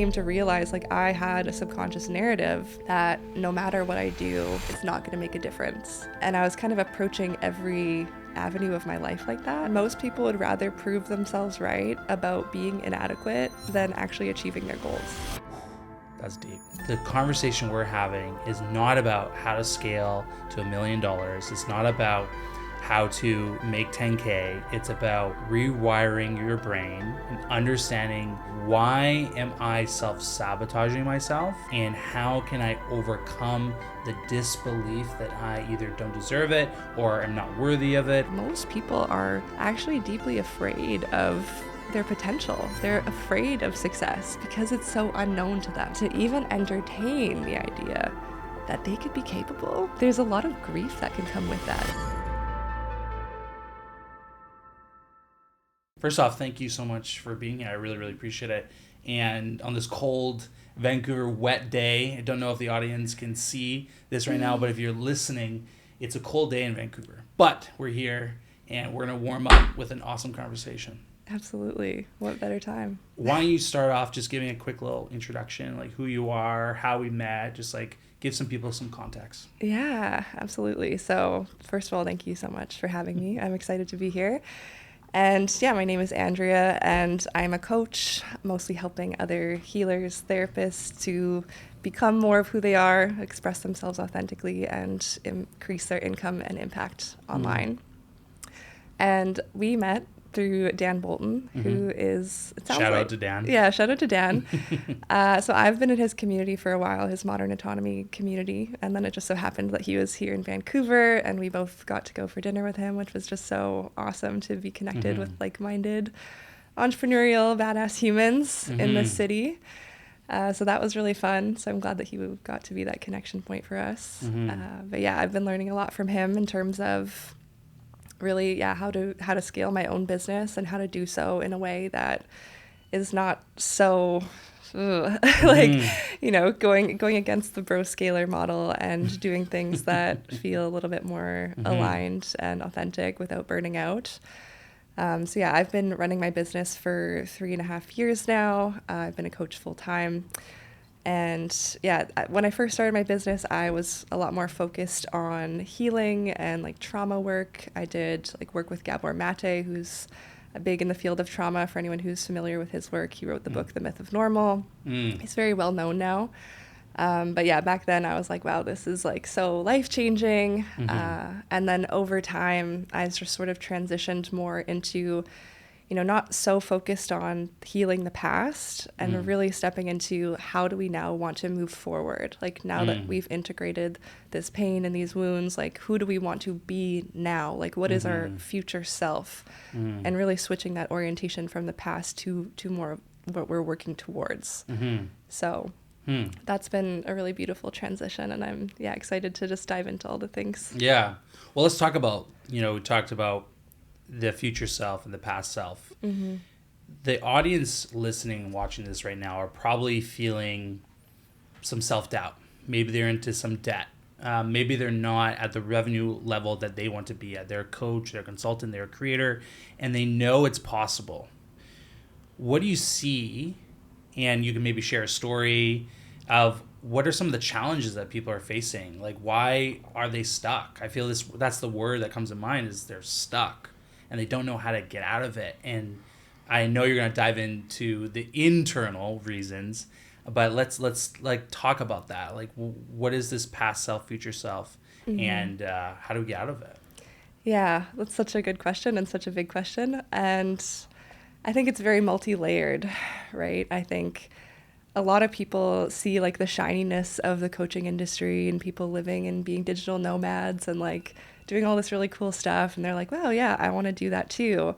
came to realize like I had a subconscious narrative that no matter what I do, it's not going to make a difference. And I was kind of approaching every avenue of my life like that. Most people would rather prove themselves right about being inadequate than actually achieving their goals. That's deep. The conversation we're having is not about how to scale to $1 million. It's not about how to make 10K. It's about rewiring your brain and understanding why am I self-sabotaging myself and how can I overcome the disbelief that I either don't deserve it or am not worthy of it. Most people are actually deeply afraid of their potential. They're afraid of success because it's so unknown to them. To even entertain the idea that they could be capable, there's a lot of grief that can come with that. First off, thank you so much for being here. I really, really appreciate it. And on this cold Vancouver wet day, I don't know if the audience can see this right now, but if you're listening, it's a cold day in Vancouver. But we're here and we're going to warm up with an awesome conversation. Absolutely. What better time? Why don't you start off just giving a quick little introduction, like who you are, how we met, just like give some people some context. Yeah, absolutely. So first of all, thank you so much for having me. I'm excited to be here. And yeah, my name is Andrea, and I'm a coach, mostly helping other healers, therapists to become more of who they are, express themselves authentically, and increase their income and impact online. And we met through Dan Bolton, who is... Shout out to Dan. Yeah, shout out to Dan. So I've been in his community for a while, his modern autonomy community, and then it just so happened that he was here in Vancouver, and we both got to go for dinner with him, which was just so awesome to be connected with like-minded, entrepreneurial, badass humans in this city. So that was really fun. So I'm glad that he got to be that connection point for us. But yeah, I've been learning a lot from him in terms of really, how to scale my own business and how to do so in a way that is not so going against the bro scaler model and doing things that feel a little bit more aligned and authentic without burning out. So yeah, I've been running my business for 3.5 years now. I've been a coach full time. And yeah, when I first started my business, I was a lot more focused on healing and like trauma work. I did like work with Gabor Mate, who's big in the field of trauma. For anyone who's familiar with his work, he wrote the book, The Myth of Normal. He's very well known now. But yeah, back then I was like, wow, this is like so life-changing. And then over time, I just sort of transitioned more into not so focused on healing the past and really stepping into how do we now want to move forward? Like now that we've integrated this pain and these wounds, like who do we want to be now? Like what is our future self? And really switching that orientation from the past to more of what we're working towards. So that's been a really beautiful transition, and I'm excited to just dive into all the things. Yeah. Well, let's talk about, we talked about the future self and the past self. The audience listening and watching this right now are probably feeling some self-doubt. Maybe they're into some debt. Maybe they're not at the revenue level that they want to be at. They're a coach, they're a consultant, they're a creator, and they know it's possible. What do you see? And you can maybe share a story of what are some of the challenges that people are facing? Like, why are they stuck? I feel that's the word that comes to mind, is they're stuck and they don't know how to get out of it. And I know you're going to dive into the internal reasons, but let's like talk about that. Like, what is this past self, future self, and how do we get out of it? Yeah, that's such a good question and such a big question. And I think it's very multi-layered, right? I think a lot of people see like the shininess of the coaching industry and people living and being digital nomads and like doing all this really cool stuff. And they're like, wow, yeah, I want to do that too.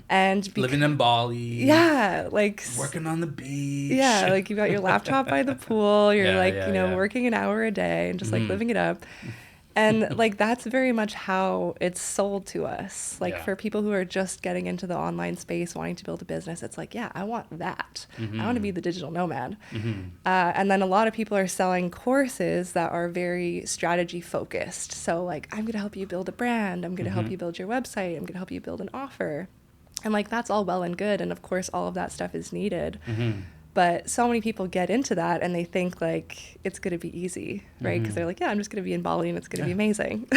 And living in Bali. Yeah. Like working on the beach. Yeah. Like you got your laptop by the pool. You're working an hour a day and just like living it up. And like that's very much how it's sold to us. Like for people who are just getting into the online space, wanting to build a business, it's like, yeah, I want that. I want to be the digital nomad. And then a lot of people are selling courses that are very strategy focused. So like, I'm going to help you build a brand. I'm going to help you build your website. I'm going to help you build an offer. And like, that's all well and good. And of course, all of that stuff is needed. But so many people get into that and they think like it's going to be easy, right? Because they're like, yeah, I'm just going to be in Bali and it's going to be amazing.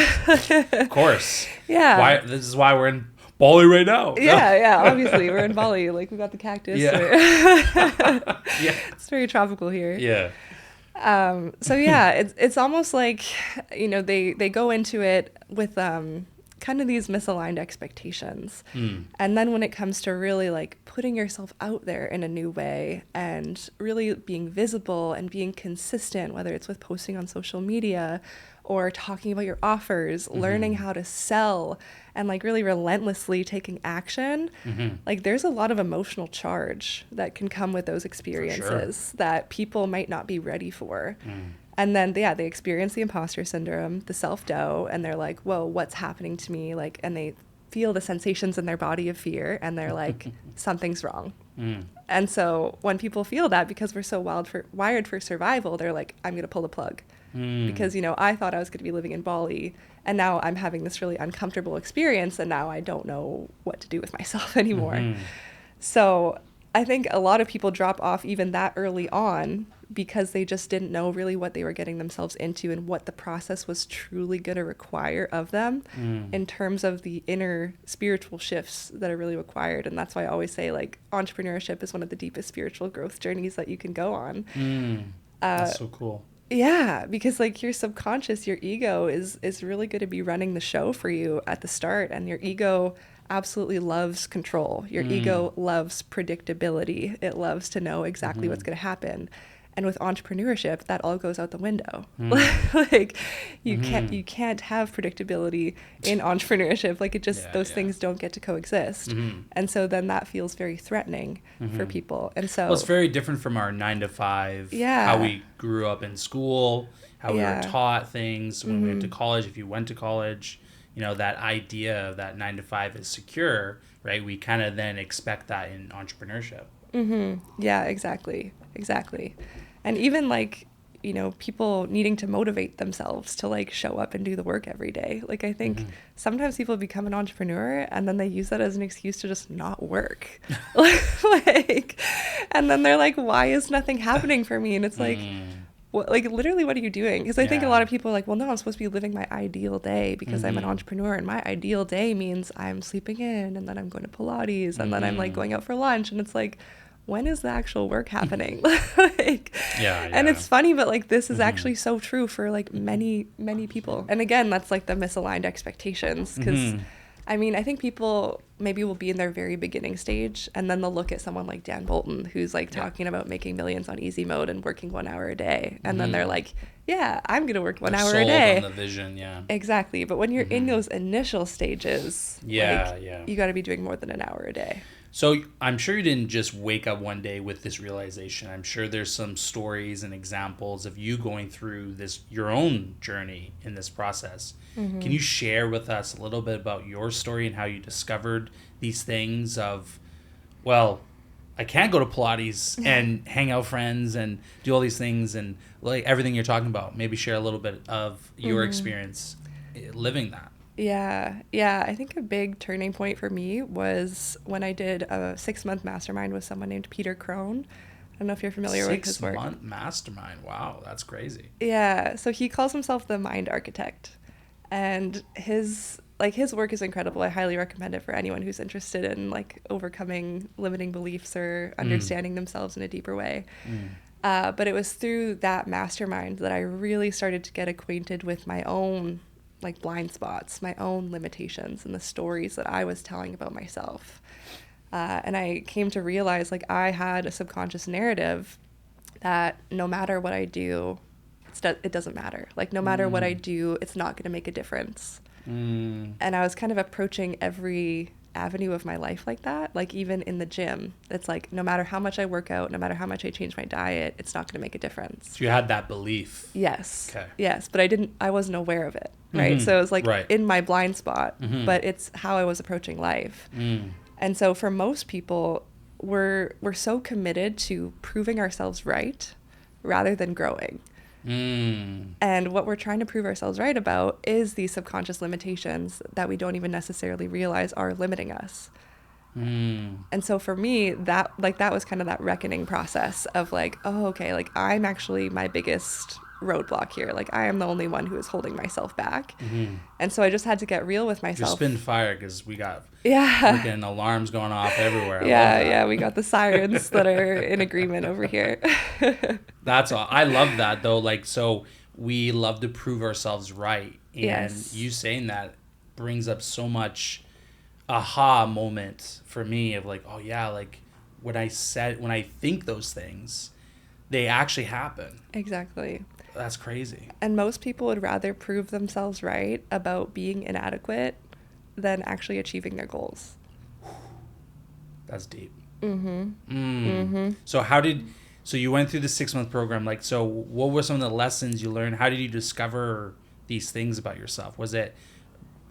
Of course. Yeah. This is why we're in Bali right now. Yeah, obviously we're in Bali. Like we got the cactus. Yeah. It's very tropical here. Yeah. So yeah, it's almost like, you know, they go into it with kind of these misaligned expectations. And then when it comes to really like putting yourself out there in a new way and really being visible and being consistent, whether it's with posting on social media or talking about your offers, learning how to sell, and like really relentlessly taking action, like there's a lot of emotional charge that can come with those experiences that people might not be ready for. And then, yeah, they experience the imposter syndrome, the self-doubt, and they're like, whoa, what's happening to me? Like, and they feel the sensations in their body of fear, and they're like, something's wrong. And so when people feel that, because we're so wired for survival, they're like, I'm going to pull the plug. Because, you know, I thought I was going to be living in Bali, and now I'm having this really uncomfortable experience, and now I don't know what to do with myself anymore. So I think a lot of people drop off even that early on because they just didn't know really what they were getting themselves into and what the process was truly going to require of them in terms of the inner spiritual shifts that are really required. And that's why I always say, like, entrepreneurship is one of the deepest spiritual growth journeys that you can go on. That's so cool. Yeah, because like your subconscious, your ego is really going to be running the show for you at the start, and your ego absolutely loves control. Your ego loves predictability. It loves to know exactly what's going to happen. And with entrepreneurship, that all goes out the window. Like you can't have predictability in entrepreneurship. Like it just, those things don't get to coexist. And so then that feels very threatening for people. And so, well, it's very different from our 9 to 5, how we grew up in school, how we were taught things when we went to college. If you went to college, you know, that idea of that 9 to 5 is secure, right? We kind of then expect that in entrepreneurship. Yeah, exactly. And even like, you know, people needing to motivate themselves to like show up and do the work every day. Like I think sometimes people become an entrepreneur and then they use that as an excuse to just not work. Like, and then they're like, why is nothing happening for me? And it's like, what, like literally, what are you doing? Because I think a lot of people are like, well, no, I'm supposed to be living my ideal day because I'm an entrepreneur, and my ideal day means I'm sleeping in and then I'm going to Pilates and then I'm like going out for lunch. And it's like, when is the actual work happening? Like, and it's funny, but like this is actually so true for like many people. And again, that's like the misaligned expectations, because I mean, I think people maybe will be in their very beginning stage and then they'll look at someone like Dan Bolton who's like talking about making millions on easy mode and working 1 hour a day, and then they're like, yeah, I'm gonna work 1 hour a day. On the vision, exactly. But when you're in those initial stages, you got to be doing more than an hour a day. So I'm sure you didn't just wake up one day with this realization. I'm sure there's some stories and examples of you going through this, your own journey in this process. Can you share with us a little bit about your story and how you discovered these things of, well, I can't go to Pilates and hang out with friends and do all these things and like everything you're talking about. Maybe share a little bit of your experience living that. Yeah. I think a big turning point for me was when I did a 6-month mastermind with someone named Peter Crone. I don't know if you're familiar with his work. 6-month mastermind. Wow, that's crazy. Yeah. So he calls himself the mind architect, and his work is incredible. I highly recommend it for anyone who's interested in like overcoming limiting beliefs or understanding themselves in a deeper way. But it was through that mastermind that I really started to get acquainted with my own like blind spots, my own limitations, and the stories that I was telling about myself. And I came to realize like I had a subconscious narrative that no matter what I do, it doesn't matter. Like no matter what I do, it's not going to make a difference. And I was kind of approaching every avenue of my life like that. Like even in the gym, it's like no matter how much I work out, no matter how much I change my diet, it's not going to make a difference. So you had that belief. Yes. Okay. Yes, but I wasn't aware of it. Right. So it was like in my blind spot, but it's how I was approaching life. And so for most people, we're so committed to proving ourselves right rather than growing. And what we're trying to prove ourselves right about is these subconscious limitations that we don't even necessarily realize are limiting us. And so for me, that was kind of that reckoning process of like, oh, okay, like I'm actually my biggest roadblock here. Like I am the only one who is holding myself back. And so I just had to get real with You're myself. spitting fire because we got Yeah. freaking alarms going off everywhere. I love Yeah, that. yeah, we got the sirens that are in agreement over here. That's all. I love that though. Like, so we love to prove ourselves right. And Yes. you saying that brings up so much aha moment for me of like, oh yeah, like when I think those things, they actually happen. Exactly. That's crazy. And most people would rather prove themselves right about being inadequate than actually achieving their goals. That's deep. Mm-hmm. So you went through the 6-month program. Like, so what were some of the lessons you learned? How did you discover these things about yourself? Was it,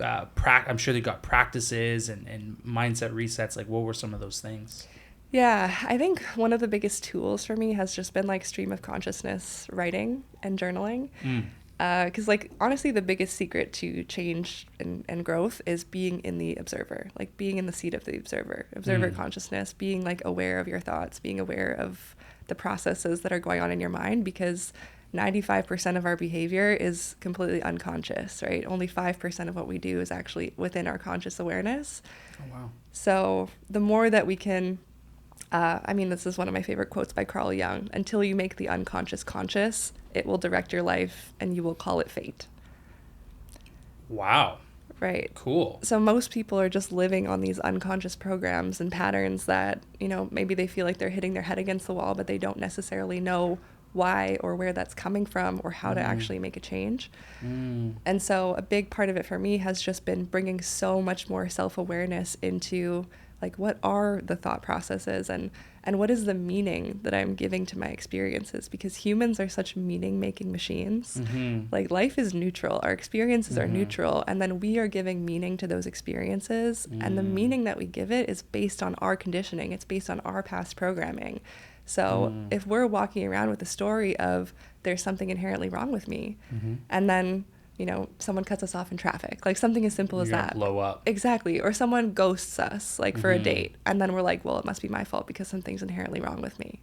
I'm sure they got practices and mindset resets. Like, what were some of those things? Yeah, I think one of the biggest tools for me has just been like stream of consciousness writing and journaling. Because like honestly, the biggest secret to change and growth is being in the observer, like being in the seat of the observer consciousness, being like aware of your thoughts, being aware of the processes that are going on in your mind, because 95% of our behavior is completely unconscious, right? Only 5% of what we do is actually within our conscious awareness. Oh, wow. So the more that we can, this is one of my favorite quotes by Carl Jung: until you make the unconscious conscious, it will direct your life and you will call it fate. Wow. Right. Cool. So most people are just living on these unconscious programs and patterns that, maybe they feel like they're hitting their head against the wall, but they don't necessarily know why or where that's coming from or how to actually make a change. And so a big part of it for me has just been bringing so much more self-awareness into like what are the thought processes and what is the meaning that I'm giving to my experiences, because humans are such meaning making machines. Like life is neutral, our experiences are neutral, and then we are giving meaning to those experiences, and the meaning that we give it is based on our conditioning, it's based on our past programming. So if we're walking around with the story of there's something inherently wrong with me, and then someone cuts us off in traffic, like something as simple as that. Blow up. Exactly. Or someone ghosts us, like for a date, and then we're like, well, it must be my fault because something's inherently wrong with me.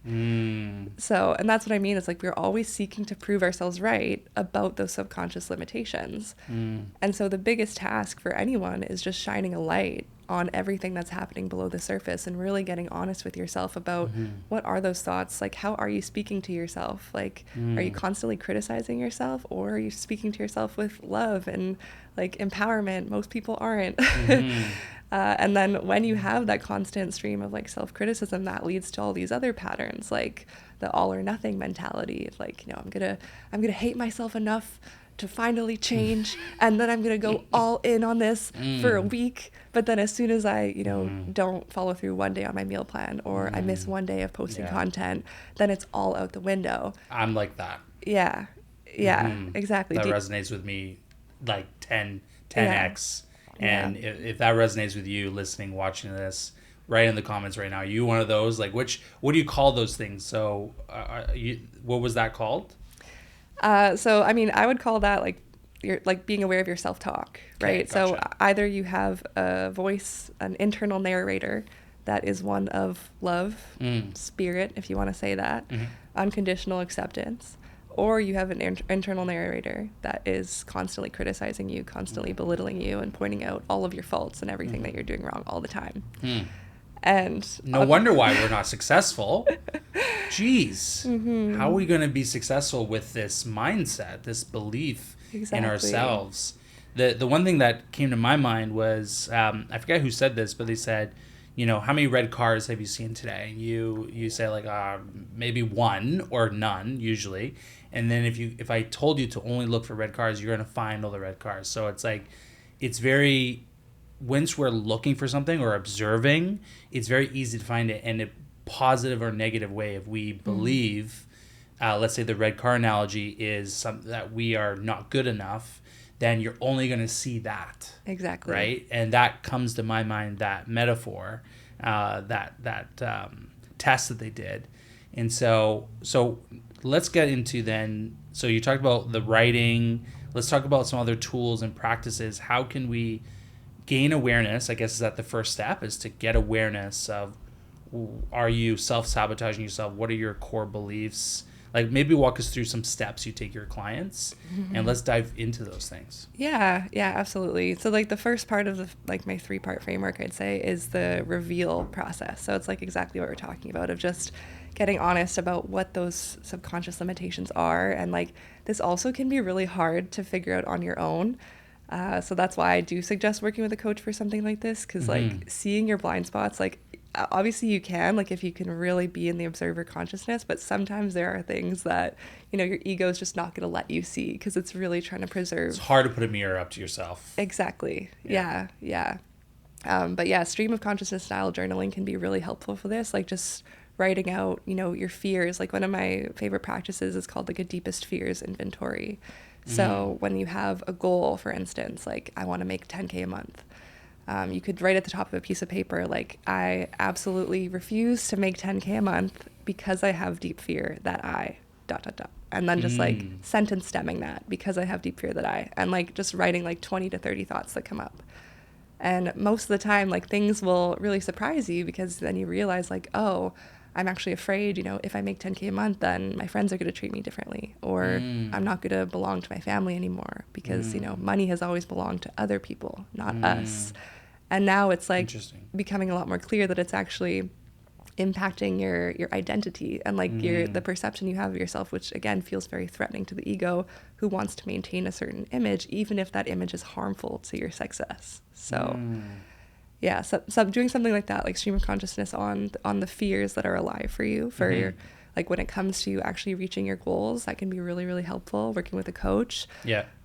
So, and that's what I mean. It's like we're always seeking to prove ourselves right about those subconscious limitations. And so the biggest task for anyone is just shining a light on everything that's happening below the surface and really getting honest with yourself about what are those thoughts, like how are you speaking to yourself, like are you constantly criticizing yourself, or are you speaking to yourself with love and like empowerment? Most people aren't. And then when you have that constant stream of like self-criticism, that leads to all these other patterns, like the all or nothing mentality of like, I'm gonna hate myself enough to finally change, and then I'm going to go all in on this for a week. But then as soon as I, don't follow through one day on my meal plan, or I miss one day of posting content, then it's all out the window. I'm like that. Yeah, exactly. That resonates with me like 10x. And if that resonates with you listening, watching this, write in the comments right now. Are you one of those? Like, what do you call those things? So what was that called? I would call that like you're like being aware of your self-talk, right? Okay, gotcha. So either you have a voice, an internal narrator that is one of love, spirit, if you want to say that, unconditional acceptance, or you have an internal narrator that is constantly criticizing you, constantly belittling you, and pointing out all of your faults and everything that you're doing wrong all the time. And no wonder why we're not successful. Jeez. How are we going to be successful with this mindset, this belief in ourselves? The one thing that came to my mind was, I forget who said this, but they said, how many red cars have you seen today? You say like maybe one or none usually. And then if I told you to only look for red cars, you're going to find all the red cars. So it's like, it's very... once we're looking for something or observing, it's very easy to find it in a positive or negative way. If we believe, let's say the red car analogy is something that we are not good enough, then you're only going to see that. Exactly. Right? And that comes to my mind, that metaphor, that test that they did. And so let's get into then, so you talked about the writing. Let's talk about some other tools and practices. How can we gain awareness, I guess, is that the first step is to get awareness of, are you self-sabotaging yourself? What are your core beliefs? Like, maybe walk us through some steps you take your clients, and let's dive into those things. Yeah, absolutely. So like the first part of like my 3-part framework, I'd say, is the reveal process. So it's like exactly what we're talking about, of just getting honest about what those subconscious limitations are. And like this also can be really hard to figure out on your own. So that's why I do suggest working with a coach for something like this, because like seeing your blind spots, like obviously you can, like if you can really be in the observer consciousness, but sometimes there are things that, you know, your ego is just not going to let you see because it's really trying to preserve. It's hard to put a mirror up to yourself. Exactly. Yeah. But yeah, stream of consciousness style journaling can be really helpful for this. Like just writing out, you know, your fears. Like one of my favorite practices is called like a deepest fears inventory. So when you have a goal, for instance, like I want to make 10K a month, you could write at the top of a piece of paper, like, I absolutely refuse to make 10K a month because I have deep fear that I ... And then just like sentence stemming that, because I have deep fear that I, and like just writing like 20 to 30 thoughts that come up. And most of the time, like things will really surprise you, because then you realize like, oh, I'm actually afraid, you know, if I make 10K a month, then my friends are going to treat me differently, or I'm not going to belong to my family anymore, because, you know, money has always belonged to other people, not us. And now it's like becoming a lot more clear that it's actually impacting your identity and like the perception you have of yourself, which again feels very threatening to the ego, who wants to maintain a certain image, even if that image is harmful to your success. So yeah, so doing something like that, like stream of consciousness on the fears that are alive for you, for like when it comes to actually reaching your goals, that can be really, really helpful, working with a coach.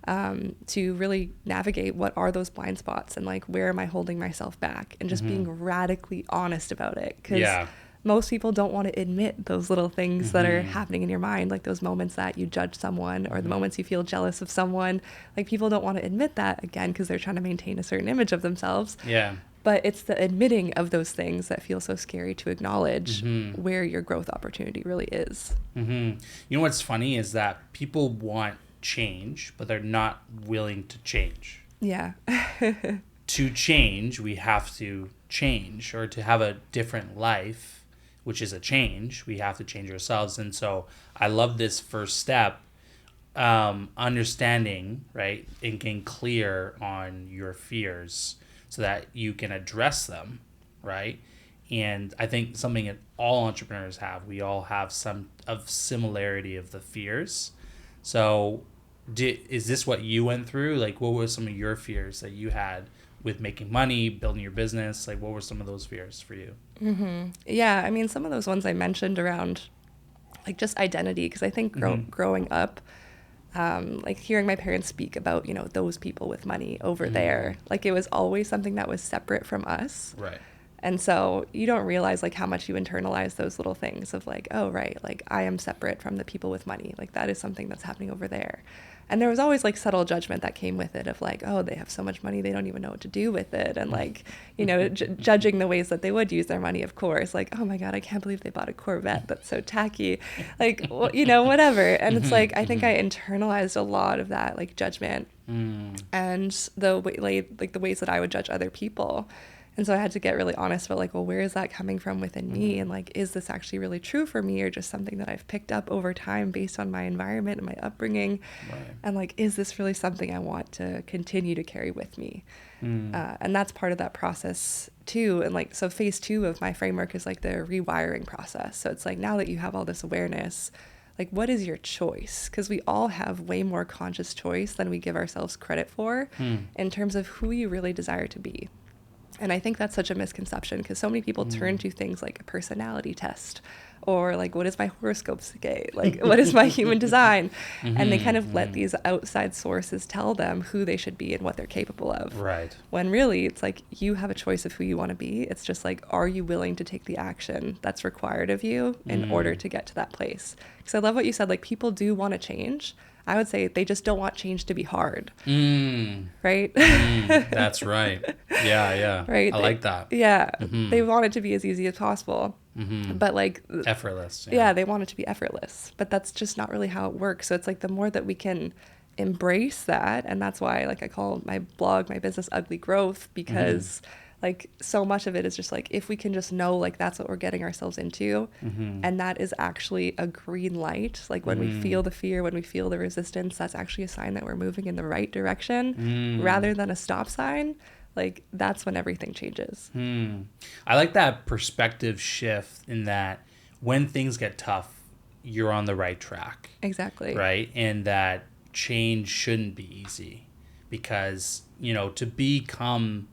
To really navigate what are those blind spots, and like where am I holding myself back, and just being radically honest about it, because most people don't want to admit those little things that are happening in your mind, like those moments that you judge someone, or the moments you feel jealous of someone. Like people don't want to admit that, again, because they're trying to maintain a certain image of themselves. But it's the admitting of those things that feel so scary to acknowledge, where your growth opportunity really is. You know what's funny is that people want change, but they're not willing to change. To change, we have to change, or to have a different life, which is a change, we have to change ourselves. And so I love this first step, understanding, right, and getting clear on your fears so that you can address them, right? And I think something that all entrepreneurs have, we all have some of similarity of the fears. So is this what you went through? Like, what were some of your fears that you had with making money, building your business? Like, what were some of those fears for you? Yeah, I mean, some of those ones I mentioned around like just identity, because I think growing up, like hearing my parents speak about, you know, those people with money over there, like it was always something that was separate from us. And so you don't realize like how much you internalize those little things of like, oh, right, like I am separate from the people with money. Like that is something that's happening over there. And there was always like subtle judgment that came with it of like, oh, they have so much money, they don't even know what to do with it. And like, you know, judging the ways that they would use their money, of course, like, oh my God, I can't believe they bought a Corvette. That's so tacky. Like, well, you know, whatever. And it's like, I think I internalized a lot of that like judgment and the way, like the ways that I would judge other people. And so I had to get really honest about like, well, where is that coming from within me? And like, is this actually really true for me, or just something that I've picked up over time based on my environment and my upbringing? And like, is this really something I want to continue to carry with me? And that's part of that process too. And like, so phase 2 of my framework is like the rewiring process. So it's like, now that you have all this awareness, like, what is your choice? Because we all have way more conscious choice than we give ourselves credit for in terms of who you really desire to be. And I think that's such a misconception, because so many people turn to things like a personality test, or like, what is my horoscope say? Like, what is my human design? And they kind of let these outside sources tell them who they should be and what they're capable of. When really it's like, you have a choice of who you want to be. It's just like, are you willing to take the action that's required of you in order to get to that place? Because I love what you said, like people do want to change. I would say they just don't want change to be hard. Right? That's right. Yeah. Right. I like that. Yeah. They want it to be as easy as possible. But like effortless. Yeah, they want it to be effortless. But that's just not really how it works. So it's like the more that we can embrace that. And that's why like I call my blog, my business, Ugly Growth, because like so much of it is just like, if we can just know like that's what we're getting ourselves into, and that is actually a green light, like when we feel the fear, when we feel the resistance, that's actually a sign that we're moving in the right direction rather than a stop sign. Like that's when everything changes. I like that perspective shift, in that when things get tough, you're on the right track. Exactly. Right? And that change shouldn't be easy, because, you know, to become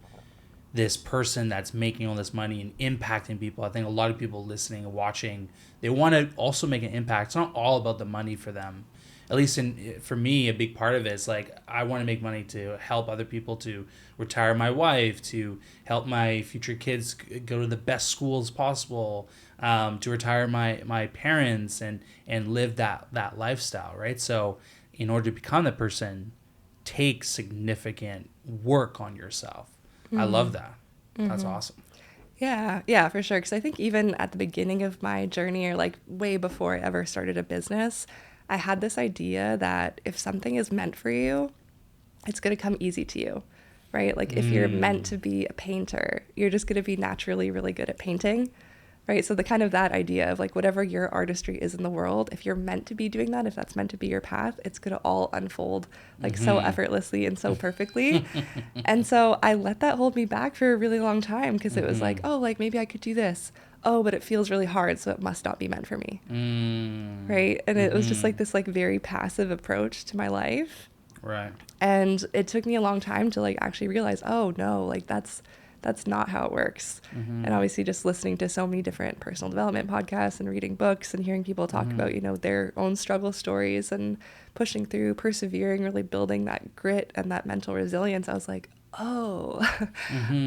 this person that's making all this money and impacting people, I think a lot of people listening and watching, they want to also make an impact. It's not all about the money for them. At least for me, a big part of it is like, I want to make money to help other people, to retire my wife, to help my future kids go to the best schools possible, to retire my parents and live that lifestyle, right? So in order to become that person, take significant work on yourself. I love that. That's awesome. Yeah, for sure. Because I think even at the beginning of my journey, or like way before I ever started a business, I had this idea that if something is meant for you, it's going to come easy to you, right? Like if you're meant to be a painter, you're just going to be naturally really good at painting, right? So the kind of that idea of like whatever your artistry is in the world, if you're meant to be doing that, if that's meant to be your path, it's going to all unfold like so effortlessly and so perfectly. And so I let that hold me back for a really long time, because it was like, oh, like maybe I could do this. Oh, but it feels really hard, so it must not be meant for me. Right? And it was just like this like very passive approach to my life. Right. And it took me a long time to like actually realize, oh no, like that's not how it works. And obviously just listening to so many different personal development podcasts and reading books and hearing people talk about, you know, their own struggle stories and pushing through, persevering, really building that grit and that mental resilience, I was like, oh,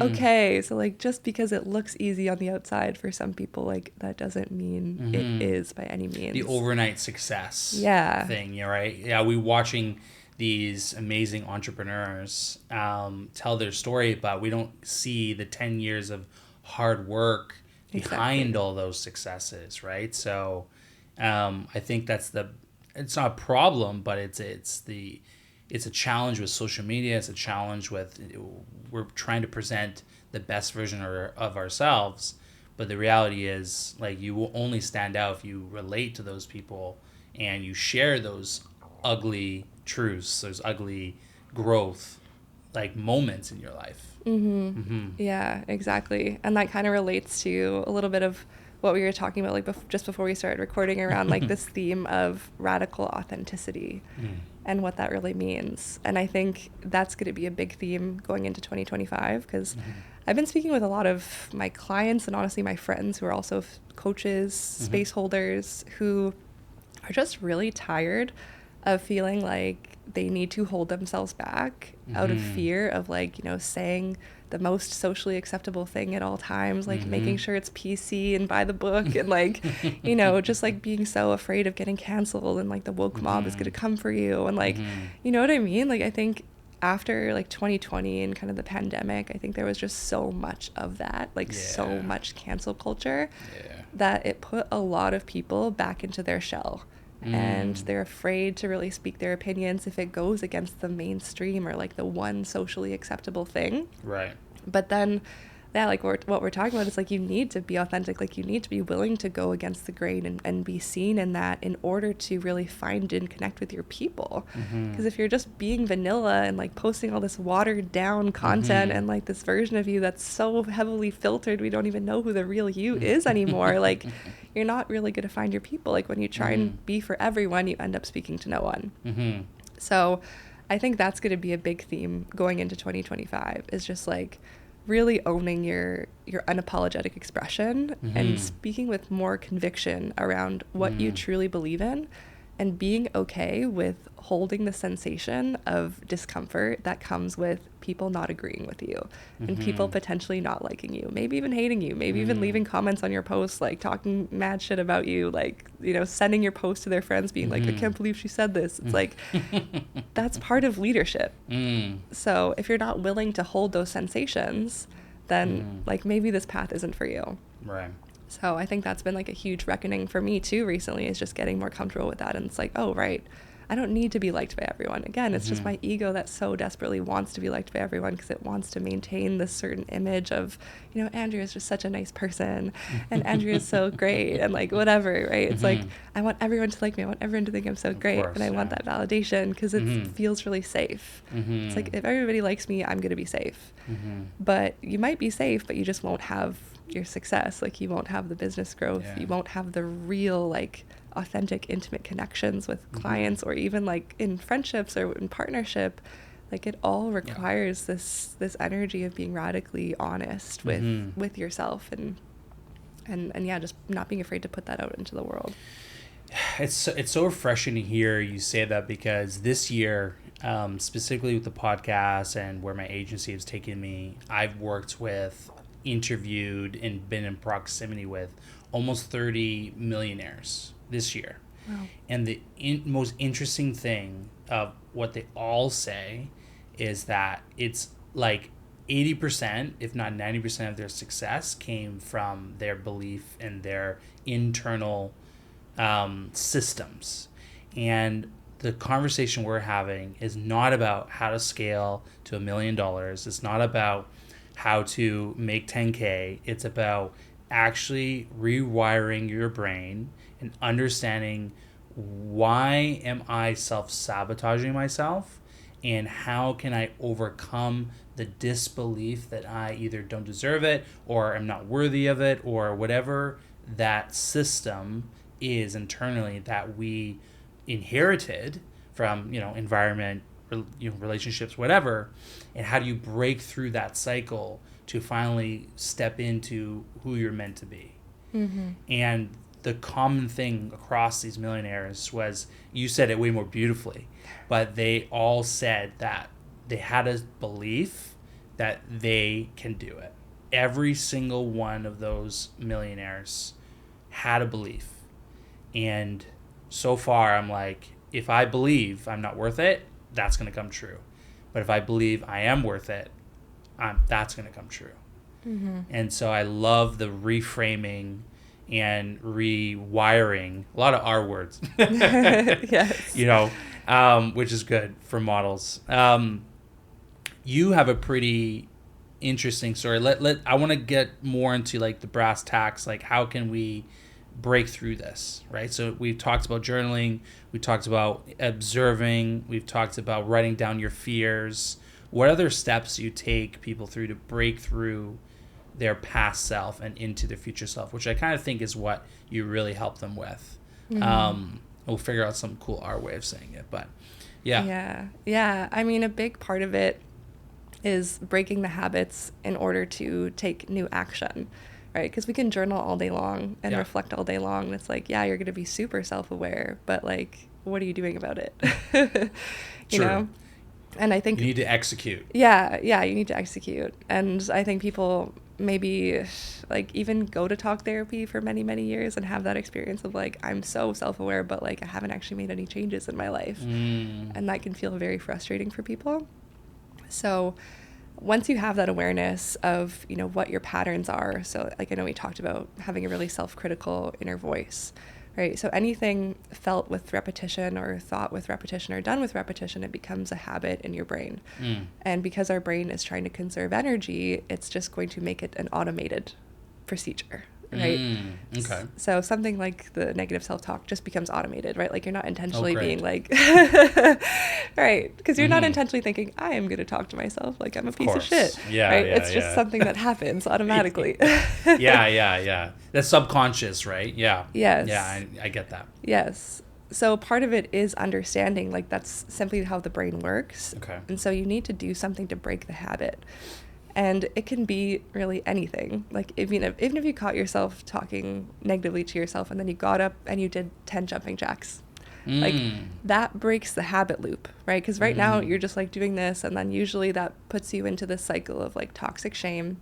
okay. So like, just because it looks easy on the outside for some people, like that doesn't mean it is by any means. The overnight success thing, yeah, right? Yeah, we watching these amazing entrepreneurs tell their story, but we don't see the 10 years of hard work behind all those successes, right? So I think it's not a problem, but it's a challenge with social media. It's a challenge with, we're trying to present the best version of ourselves, but the reality is like, you will only stand out if you relate to those people and you share those ugly truths, those ugly growth like moments in your life. Yeah, exactly. And that kind of relates to a little bit of what we were talking about like just before we started recording, around like this theme of radical authenticity and what that really means. And I think that's going to be a big theme going into 2025, because I've been speaking with a lot of my clients and honestly my friends who are also coaches, space holders, who are just really tired of feeling like they need to hold themselves back out of fear of like, you know, saying the most socially acceptable thing at all times, like making sure it's PC and by the book, and like, you know, just like being so afraid of getting canceled and like the woke mob is going to come for you. And like, you know what I mean? Like, I think after like 2020 and kind of the pandemic, I think there was just so much of that, like so much cancel culture that it put a lot of people back into their shell. And they're afraid to really speak their opinions if it goes against the mainstream or like the one socially acceptable thing. Right. But then, yeah, like what we're talking about is like, you need to be authentic. Like you need to be willing to go against the grain and be seen in that in order to really find and connect with your people. Because if you're just being vanilla and like posting all this watered down content and like this version of you that's so heavily filtered, we don't even know who the real you is anymore. Like you're not really going to find your people. Like when you try and be for everyone, you end up speaking to no one. So I think that's going to be a big theme going into 2025, is just like really owning your unapologetic expression and speaking with more conviction around what you truly believe in, and being okay with holding the sensation of discomfort that comes with people not agreeing with you and people potentially not liking you, maybe even hating you, maybe even leaving comments on your posts, like talking mad shit about you, like, you know, sending your post to their friends being like, I can't believe she said this. It's like, that's part of leadership. So if you're not willing to hold those sensations, then like maybe this path isn't for you. Right. So I think that's been like a huge reckoning for me too recently, is just getting more comfortable with that. And it's like, oh, right, I don't need to be liked by everyone. Again, it's just my ego that so desperately wants to be liked by everyone because it wants to maintain this certain image of, you know, Andrea is just such a nice person and Andrea is so great and like whatever, right? It's like, I want everyone to like me. I want everyone to think I'm so great. And I want that validation because it feels really safe. It's like, if everybody likes me, I'm going to be safe. But you might be safe, but you just won't have your success. Like you won't have the business growth. You won't have the real, like, authentic, intimate connections with clients or even like in friendships or in partnership. Like it all requires this energy of being radically honest with yourself and yeah, just not being afraid to put that out into the world. It's so refreshing to hear you say that, because this year, specifically with the podcast and where my agency has taken me, I've worked with, interviewed, and been in proximity with almost 30 millionaires this year. Wow. And the most interesting thing of what they all say is that it's like 80%, if not 90% of their success came from their belief in their internal systems. And the conversation we're having is not about how to scale to $1 million. It's not about how to make 10K. It's about actually rewiring your brain and understanding, why am I self-sabotaging myself, and how can I overcome the disbelief that I either don't deserve it or I'm not worthy of it, or whatever that system is internally that we inherited from, environment, relationships, whatever. And how do you break through that cycle to finally step into who you're meant to be? And the common thing across these millionaires was, you said it way more beautifully, but they all said that they had a belief that they can do it. Every single one of those millionaires had a belief. And so far, I'm like, if I believe I'm not worth it, that's going to come true. But if I believe I am worth it, that's going to come true. And so I love the reframing and rewiring, a lot of R words, Yes. Which is good for models. You have a pretty interesting story. I want to get more into like the brass tacks, like how can we break through this, right? So we've talked about journaling, we talked about observing, we've talked about writing down your fears. What other steps do you take people through to break through their past self and into their future self, which I kind of think is what you really help them with? We'll figure out some cool R way of saying it, but yeah. I mean, a big part of it is breaking the habits in order to take new action, right? Because we can journal all day long and reflect all day long, and it's like, yeah, you're going to be super self-aware, but like, what are you doing about it? you know? And I think you need to execute. Yeah, you need to execute. And I think people maybe like even go to talk therapy for many, many years and have that experience of like, I'm so self-aware, but like I haven't actually made any changes in my life. And that can feel very frustrating for people. So once you have that awareness of, what your patterns are, so like I know we talked about having a really self-critical inner voice, right? So anything felt with repetition or thought with repetition or done with repetition, it becomes a habit in your brain. And because our brain is trying to conserve energy, it's just going to make it an automated procedure, right? Okay. So something like the negative self-talk just becomes automated, right? Like you're not intentionally being like, right? Because you're not intentionally thinking, I am going to talk to myself like I'm a piece of shit. Right? It's just something that happens automatically. Yeah. That's subconscious, right? Yeah. Yes. Yeah, I get that. Yes. So part of it is understanding, like that's simply how the brain works. Okay. And so you need to do something to break the habit. And it can be really anything. Like even if you caught yourself talking negatively to yourself and then you got up and you did 10 jumping jacks, like that breaks the habit loop, right? Because right now you're just like doing this, and then usually that puts you into this cycle of like toxic shame.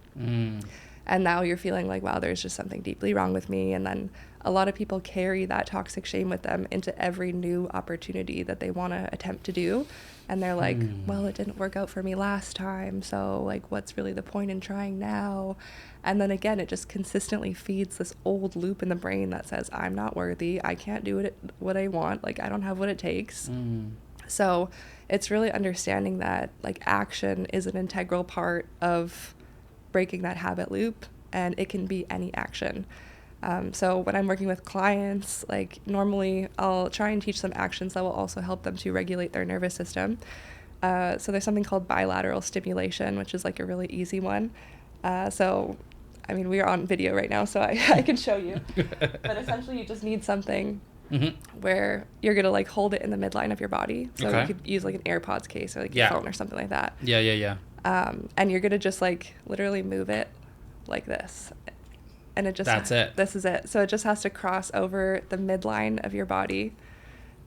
And now you're feeling like, wow, there's just something deeply wrong with me. And then a lot of people carry that toxic shame with them into every new opportunity that they want to attempt to do. And they're like, well, it didn't work out for me last time, so like, what's really the point in trying now? And then again, it just consistently feeds this old loop in the brain that says, I'm not worthy, I can't do what I want, like, I don't have what it takes. So it's really understanding that like action is an integral part of breaking that habit loop, and it can be any action. So when I'm working with clients, like normally I'll try and teach them actions that will also help them to regulate their nervous system. So there's something called bilateral stimulation, which is like a really easy one. So, I mean, we are on video right now, so I can show you. But essentially you just need something where you're going to like hold it in the midline of your body. So you could use like an AirPods case or like your phone or something like that. Yeah. And you're going to just like literally move it like this. And it just, this is it. So it just has to cross over the midline of your body,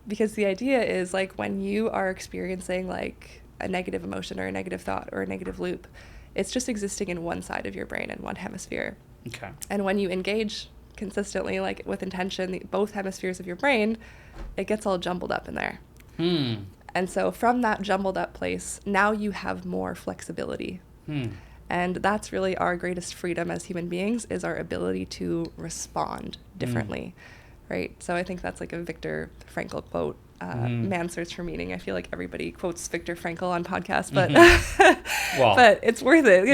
because the idea is like when you are experiencing like a negative emotion or a negative thought or a negative loop, it's just existing in one side of your brain, in one hemisphere. Okay. And when you engage consistently, like with intention, both hemispheres of your brain, it gets all jumbled up in there. And so from that jumbled up place, now you have more flexibility. And that's really our greatest freedom as human beings, is our ability to respond differently, right? So I think that's like a Viktor Frankl quote, man's search for meaning. I feel like everybody quotes Viktor Frankl on podcasts, but well, but it's worth it.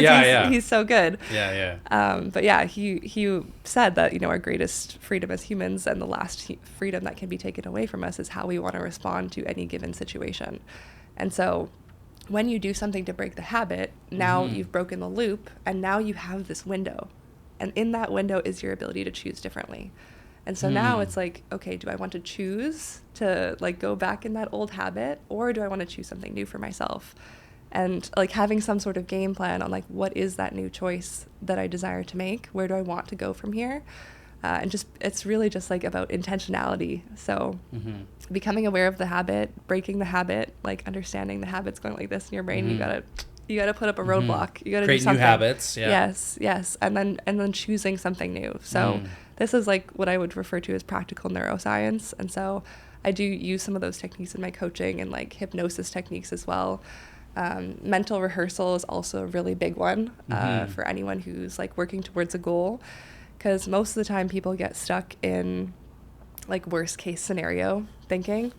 He's so good. But yeah, he said that, you know, our greatest freedom as humans and the last freedom that can be taken away from us is how we want to respond to any given situation. And so when you do something to break the habit, now you've broken the loop, and now you have this window. And in that window is your ability to choose differently. And so now it's like, okay, do I want to choose to like go back in that old habit, or do I want to choose something new for myself? And like having some sort of game plan on like, what is that new choice that I desire to make? Where do I want to go from here? And just, it's really just like about intentionality. So becoming aware of the habit, breaking the habit, like understanding the habit's going like this in your brain. You gotta put up a roadblock. You gotta create do something. New habits. Yeah. Yes. And then choosing something new. So this is like what I would refer to as practical neuroscience. And so I do use some of those techniques in my coaching, and like hypnosis techniques as well. Mental rehearsal is also a really big one for anyone who's like working towards a goal. Because most of the time people get stuck in like worst case scenario thinking,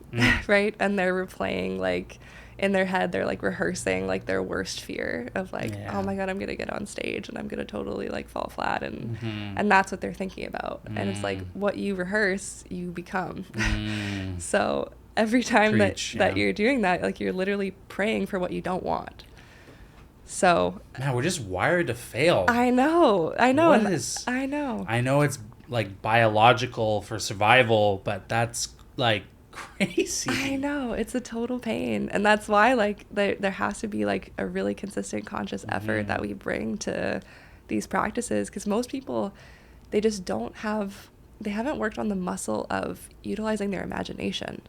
right? And they're replaying like in their head, they're like rehearsing like their worst fear of like, oh my God, I'm going to get on stage and I'm going to totally like fall flat. And that's what they're thinking about. And it's like what you rehearse, you become. So every time that you're doing that, like you're literally praying for what you don't want. So man, we're just wired to fail. I know. I know it's like biological for survival, but that's like crazy. I know, it's a total pain. And that's why like there has to be like a really consistent conscious effort that we bring to these practices, because most people, they just they haven't worked on the muscle of utilizing their imagination.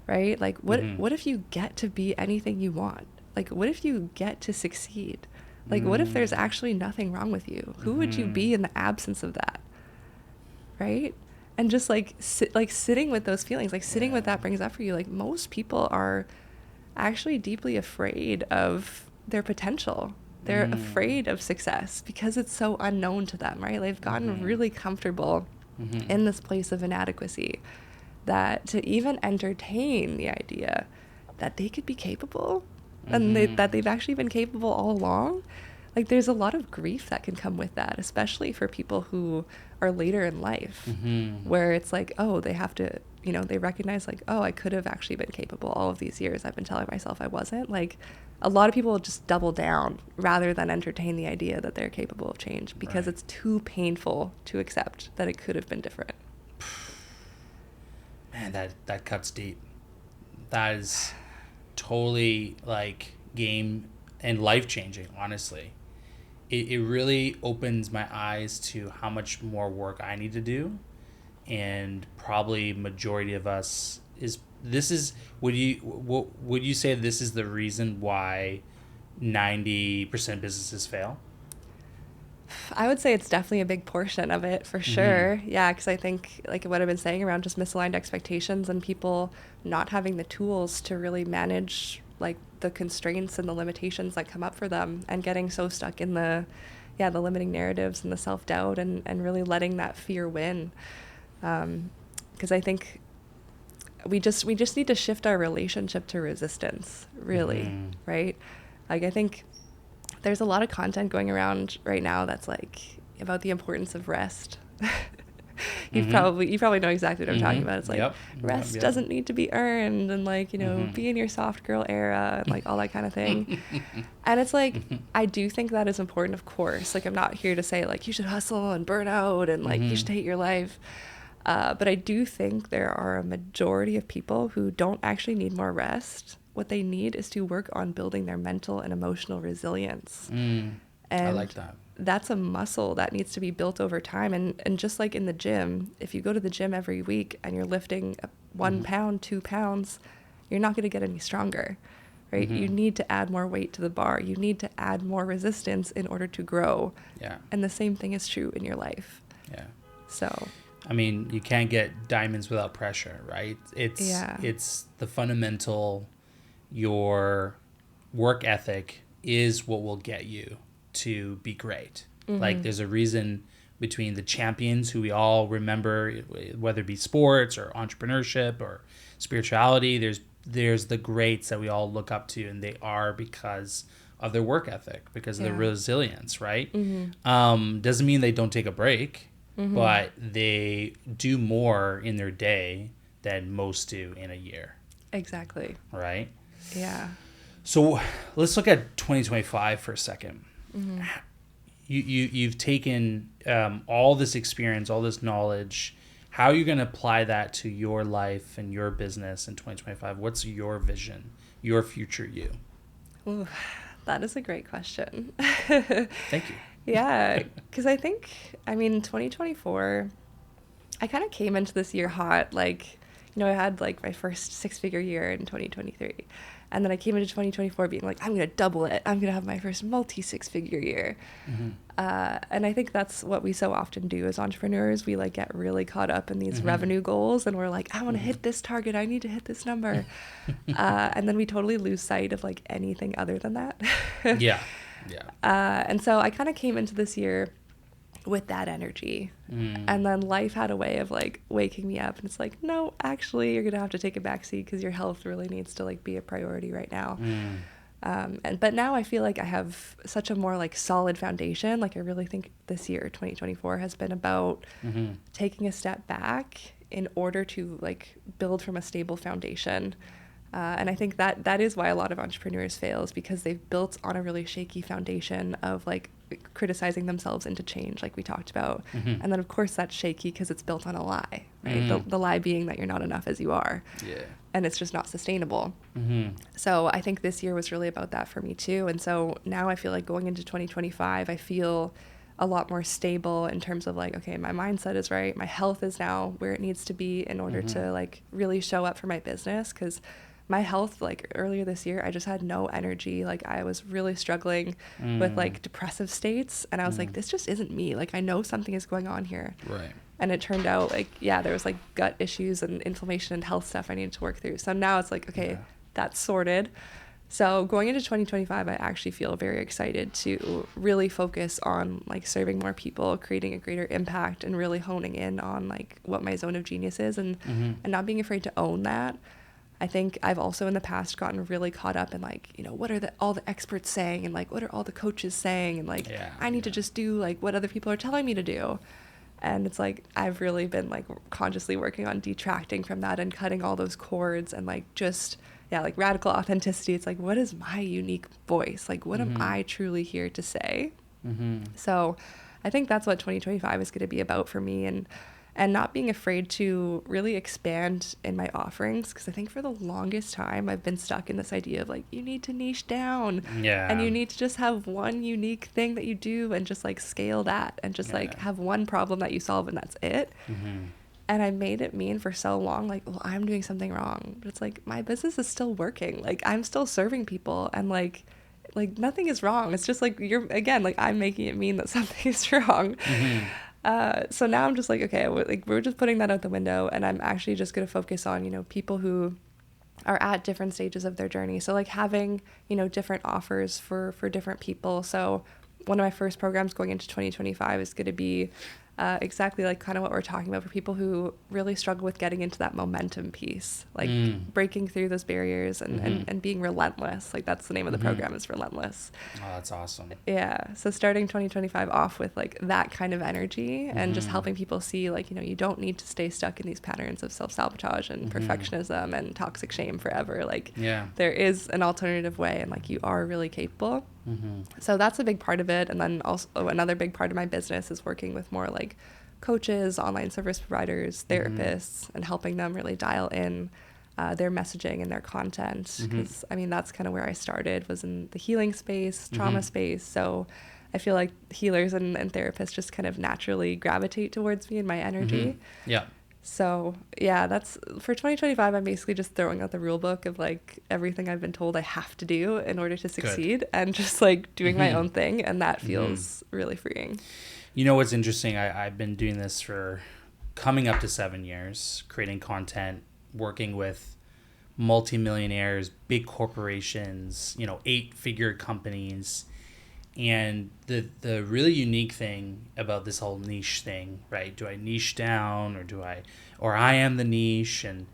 Right? Like what if you get to be anything you want? Like, what if you get to succeed? Like, what if there's actually nothing wrong with you? Who would you be in the absence of that? Right? And just like sitting with those feelings, like sitting with that brings up for you. Like most people are actually deeply afraid of their potential. They're afraid of success because it's so unknown to them, right? They've gotten really comfortable in this place of inadequacy, that to even entertain the idea that they could be capable and that they've actually been capable all along, like there's a lot of grief that can come with that, especially for people who are later in life, where it's like, oh, they have to, you know, they recognize like, oh, I could have actually been capable all of these years. I've been telling myself I wasn't. Like a lot of people just double down rather than entertain the idea that they're capable of change, because it's too painful to accept that it could have been different. Man, that cuts deep. That is totally like game and life changing, honestly. It really opens my eyes to how much more work I need to do, and probably majority of us would you say this is the reason why 90% businesses fail? I would say it's definitely a big portion of it for sure. Yeah, because I think like what I've been saying around just misaligned expectations and people not having the tools to really manage like the constraints and the limitations that come up for them, and getting so stuck in the limiting narratives and the self-doubt, and really letting that fear win. Because I think we just need to shift our relationship to resistance, really, right? Like I think there's a lot of content going around right now that's like about the importance of rest. You probably know exactly what I'm talking about. It's like rest doesn't need to be earned, and like, be in your soft girl era and like all that kind of thing. And it's like, I do think that is important, of course. Like I'm not here to say like you should hustle and burn out and like you should hate your life. But I do think there are a majority of people who don't actually need more rest. What they need is to work on building their mental and emotional resilience. And I like that. That's a muscle that needs to be built over time. And just like in the gym, if you go to the gym every week and you're lifting 1 pound, 2 pounds, you're not going to get any stronger, right? You need to add more weight to the bar. You need to add more resistance in order to grow. Yeah. And the same thing is true in your life. Yeah. So, I mean, you can't get diamonds without pressure, right? It's the fundamental. Your work ethic is what will get you to be great. Like there's a reason between the champions who we all remember, whether it be sports or entrepreneurship or spirituality, there's the greats that we all look up to, and they are because of their work ethic, because of their resilience, right? Doesn't mean they don't take a break, but they do more in their day than most do in a year. Exactly. Right? Yeah. So let's look at 2025 for a second. You've taken all this experience, all this knowledge. How are you going to apply that to your life and your business in 2025? What's your vision, your future you? Ooh, that is a great question. Thank you. Yeah, because I think, 2024, I kind of came into this year hot. Like, I had like my first 6-figure year in 2023. And then I came into 2024 being like, I'm going to double it. I'm going to have my first multi-6-figure year. And I think that's what we so often do as entrepreneurs. We like get really caught up in these revenue goals, and we're like, I want to hit this target. I need to hit this number. And then we totally lose sight of like anything other than that. Yeah. And so I kind of came into this year with that energy. And then life had a way of like waking me up, and it's like, no, actually you're gonna have to take a backseat because your health really needs to like be a priority right now. But now I feel like I have such a more like solid foundation. Like I really think this year 2024 has been about taking a step back in order to like build from a stable foundation. And I think that is why a lot of entrepreneurs fail, is because they've built on a really shaky foundation of like criticizing themselves into change, like we talked about. And then of course that's shaky because it's built on a lie, right? The lie being that you're not enough as you are. Yeah. And it's just not sustainable. So I think this year was really about that for me too. And so now I feel like going into 2025, I feel a lot more stable in terms of like, okay, my mindset is right. My health is now where it needs to be in order to like really show up for my business. Because my health, like earlier this year, I just had no energy. Like I was really struggling with like depressive states. And I was like, this just isn't me. Like I know something is going on here. Right. And it turned out like, yeah, there was like gut issues and inflammation and health stuff I needed to work through. So now it's like, okay, that's sorted. So going into 2025, I actually feel very excited to really focus on like serving more people, creating a greater impact, and really honing in on like what my zone of genius is, and not being afraid to own that. I think I've also in the past gotten really caught up in like, what are all the experts saying, and like, what are all the coaches saying, and like, I need to just do like what other people are telling me to do. And it's like, I've really been like consciously working on detracting from that and cutting all those cords and like just, like radical authenticity. It's like, what is my unique voice? Like, what am I truly here to say? So I think that's what 2025 is going to be about for me. And not being afraid to really expand in my offerings, because I think for the longest time I've been stuck in this idea of like, you need to niche down, and you need to just have one unique thing that you do and just like scale that and just like have one problem that you solve and that's it. And I made it mean for so long like, well, I'm doing something wrong, but it's like my business is still working. Like I'm still serving people, and like like nothing is wrong. It's just like you're, again, like I'm making it mean that something is wrong. So now I'm just like, okay, we're just putting that out the window, and I'm actually just going to focus on, you know, people who are at different stages of their journey. So like having, you know, different offers for different people. So one of my first programs going into 2025 is going to be exactly like kind of what we're talking about for people who really struggle with getting into that momentum piece, like breaking through those barriers and being relentless. Like that's the name of the program, is Relentless. Oh, that's awesome. Yeah. So starting 2025 off with like that kind of energy and just helping people see like, you know, you don't need to stay stuck in these patterns of self-sabotage and perfectionism and toxic shame forever. Like there is an alternative way, and like you are really capable. So that's a big part of it. And then also another big part of my business is working with more like coaches, online service providers, therapists, and helping them really dial in their messaging and their content. Because I mean, that's kind of where I started, was in the healing space, trauma space. So I feel like healers and therapists just kind of naturally gravitate towards me and my energy. Yeah. So yeah, that's for 2025. I'm basically just throwing out the rule book of like everything I've been told I have to do in order to succeed, and just like doing my own thing. And that feels really freeing. You know what's interesting? I've been doing this for coming up to 7 years, creating content, working with multimillionaires, big corporations, you know, 8-figure companies. And the really unique thing about this whole niche thing, right? Do I niche down, or I am the niche? And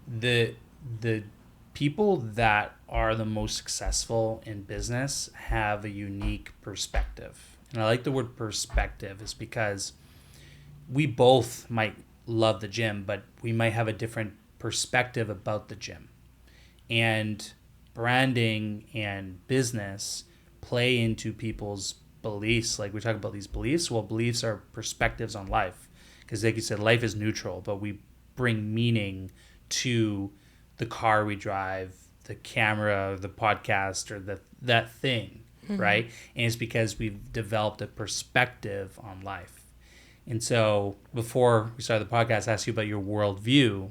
the people that are the most successful in business have a unique perspective. And I like the word perspective, is because we both might love the gym, but we might have a different perspective about the gym. And branding and business play into people's beliefs. Like we talk about these beliefs. Well, beliefs are perspectives on life, because like you said, life is neutral, but we bring meaning to the car we drive, the camera, the podcast, or that thing, right? And it's because we've developed a perspective on life. And so before we started the podcast, I asked you about your worldview,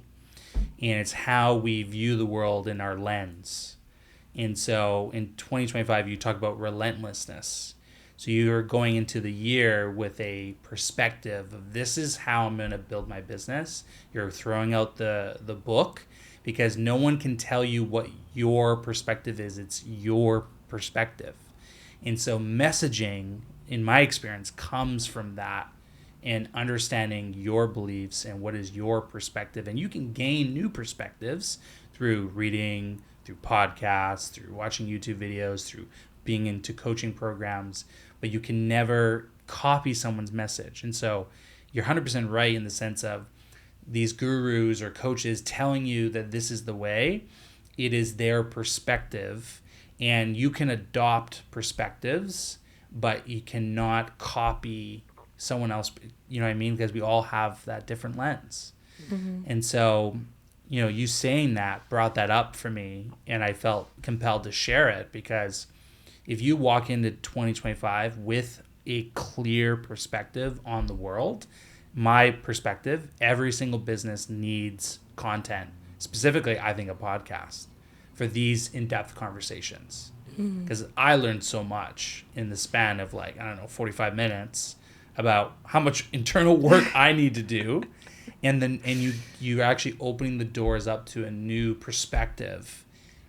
and it's how we view the world in our lens. And so in 2025, you talk about relentlessness. So you're going into the year with a perspective of, this is how I'm going to build my business. You're throwing out the book, because no one can tell you what your perspective is. It's your perspective. And so messaging, in my experience, comes from that, and understanding your beliefs and what is your perspective. And you can gain new perspectives through reading, through podcasts, through watching YouTube videos, through being into coaching programs, but you can never copy someone's message. And so you're 100% right in the sense of these gurus or coaches telling you that this is the way. It is their perspective, and you can adopt perspectives, but you cannot copy someone else, you know what I mean? Because we all have that different lens. And so, you know, you saying that brought that up for me, and I felt compelled to share it, because if you walk into 2025 with a clear perspective on the world, my perspective, every single business needs content. Specifically, I think a podcast for these in-depth conversations, because I learned so much in the span of 45 minutes about how much internal work I need to do. And you're actually opening the doors up to a new perspective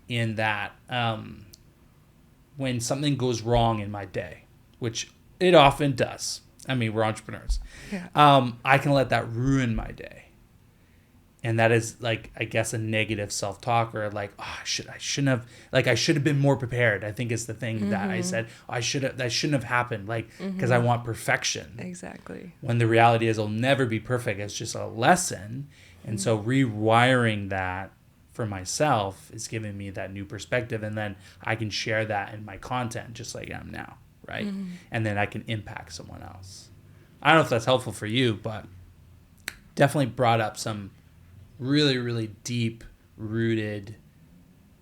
in that when something goes wrong in my day, which it often does. I mean, we're entrepreneurs. Yeah. I can let that ruin my day. And that is I guess a negative self-talk, or I shouldn't have, I should have been more prepared. I think is the thing that I said, that shouldn't have happened, because I want perfection. Exactly. When the reality is, it'll never be perfect. It's just a lesson. And so rewiring that for myself is giving me that new perspective. And then I can share that in my content, just like I am now. Right. And then I can impact someone else. I don't know if that's helpful for you, but definitely brought up some really, really deep rooted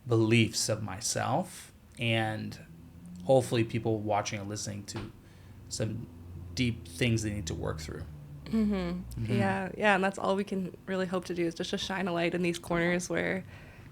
beliefs of myself, and hopefully people watching and listening to some deep things they need to work through. Yeah. And that's all we can really hope to do, is just to shine a light in these corners where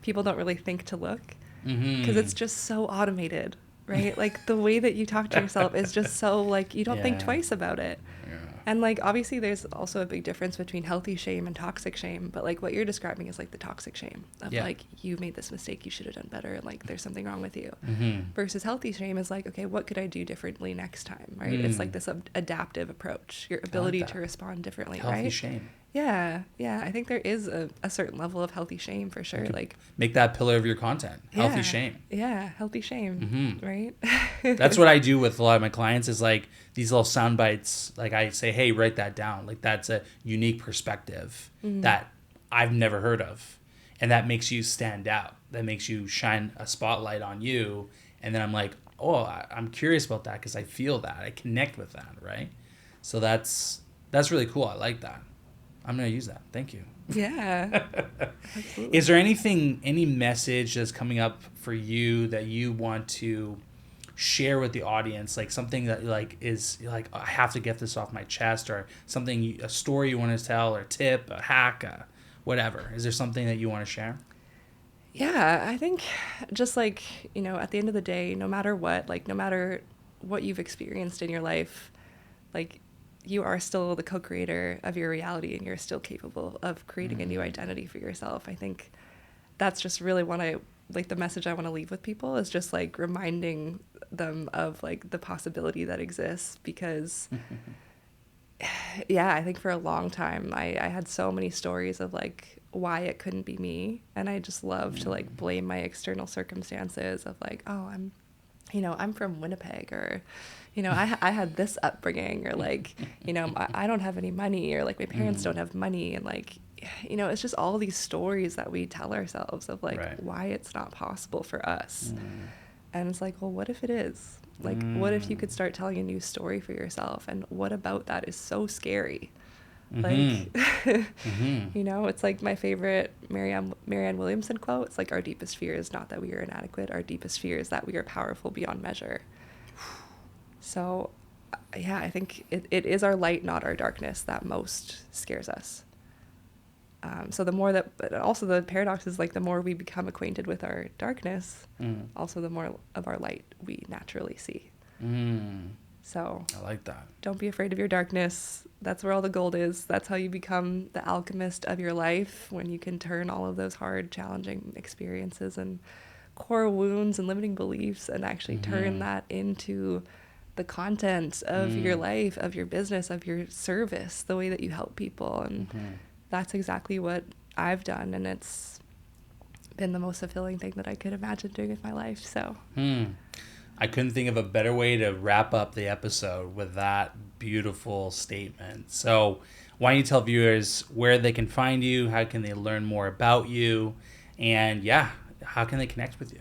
people don't really think to look, because it's just so automated. right? Like the way that you talk to yourself is just so like, you don't think Yeah. twice about it. Yeah. And like, obviously there's also a big difference between healthy shame and toxic shame. But like what you're describing is like the toxic shame of Yeah. like, you made this mistake, you should have done better. And like, there's something wrong with you. Mm-hmm. Versus healthy shame is like, okay, what could I do differently next time? Right. It's like this adaptive approach, your ability that. to respond differently. Healthy right. shame. Yeah. Yeah. I think there is a certain level of healthy shame for sure. Like, make that pillar of your content. Healthy shame. Yeah. Healthy shame. Mm-hmm. Right. That's what I do with a lot of my clients is like these little sound bites. Like I say, hey, write that down. Like that's a unique perspective that I've never heard of. And that makes you stand out. That makes you shine a spotlight on you. And then I'm like, oh, I'm curious about that because I feel that. I connect with that, right? So that's really cool. I like that. I'm going to use that. Thank you. Yeah. Absolutely. Is there any message that's coming up for you that you want to share with the audience, like something that like is like, I have to get this off my chest, or something, a story you want to tell, or a tip, a hack, whatever? Is there something that you want to share? Yeah, I think just like, at the end of the day, no matter what, like no matter what you've experienced in your life, like you are still the co-creator of your reality and you're still capable of creating a new identity for yourself. I think that's just really the message I want to leave with people is just like reminding them of like the possibility that exists because yeah, I think for a long time I had so many stories of like why it couldn't be me. And I just love to like blame my external circumstances of like, oh, I'm from Winnipeg, or, I had this upbringing, or like, I don't have any money, or like my parents don't have money. And like, it's just all these stories that we tell ourselves of like why it's not possible for us. And it's like, well, what if it is? Like, what if you could start telling a new story for yourself? And what about that is so scary? Like, it's like my favorite Marianne Williamson quote. It's like, our deepest fear is not that we are inadequate. Our deepest fear is that we are powerful beyond measure. So, yeah, I think it is our light, not our darkness, that most scares us. So but also the paradox is like the more we become acquainted with our darkness, also the more of our light we naturally see. So I like that. Don't be afraid of your darkness. That's where all the gold is. That's how you become the alchemist of your life, when you can turn all of those hard, challenging experiences and core wounds and limiting beliefs and actually turn that into the content of your life, of your business, of your service, the way that you help people. And that's exactly what I've done. And it's been the most fulfilling thing that I could imagine doing with my life. So I couldn't think of a better way to wrap up the episode with that beautiful statement. So why don't you tell viewers where they can find you, how can they learn more about you, and how can they connect with you?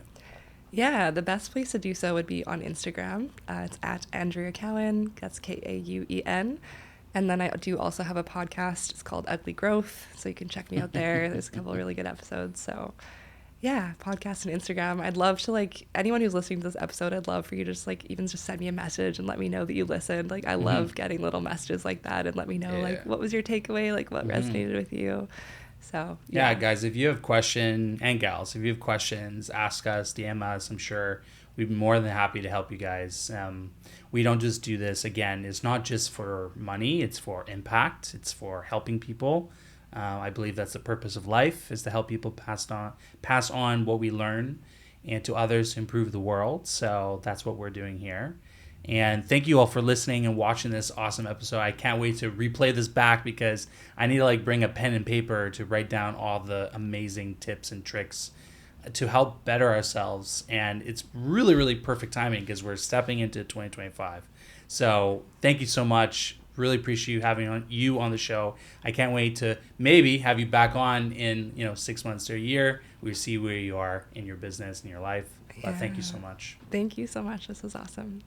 Yeah, the best place to do so would be on Instagram. It's at Andrea Cowan. That's Kauen. And then I do also have a podcast. It's called Ugly Growth. So you can check me out there. There's a couple of really good episodes. So yeah, podcast and Instagram. I'd love to, like, anyone who's listening to this episode, I'd love for you to just like even just send me a message and let me know that you listened. Like, I love getting little messages like that, and let me know like what was your takeaway, like what resonated with you. So yeah, guys, if you have questions, and gals, if you have questions, ask us, DM us. I'm sure we'd be more than happy to help you guys. We don't just do this, again, it's not just for money, it's for impact, it's for helping people. I believe that's the purpose of life, is to help people pass on what we learn and to others to improve the world. So that's what we're doing here. And thank you all for listening and watching this awesome episode. I can't wait to replay this back because I need to like bring a pen and paper to write down all the amazing tips and tricks to help better ourselves. And it's really, really perfect timing because we're stepping into 2025. So thank you so much. Really appreciate you having you on the show. I can't wait to maybe have you back on in 6 months to a year. We'll see where you are in your business and your life. But thank you so much. Thank you so much. This was awesome.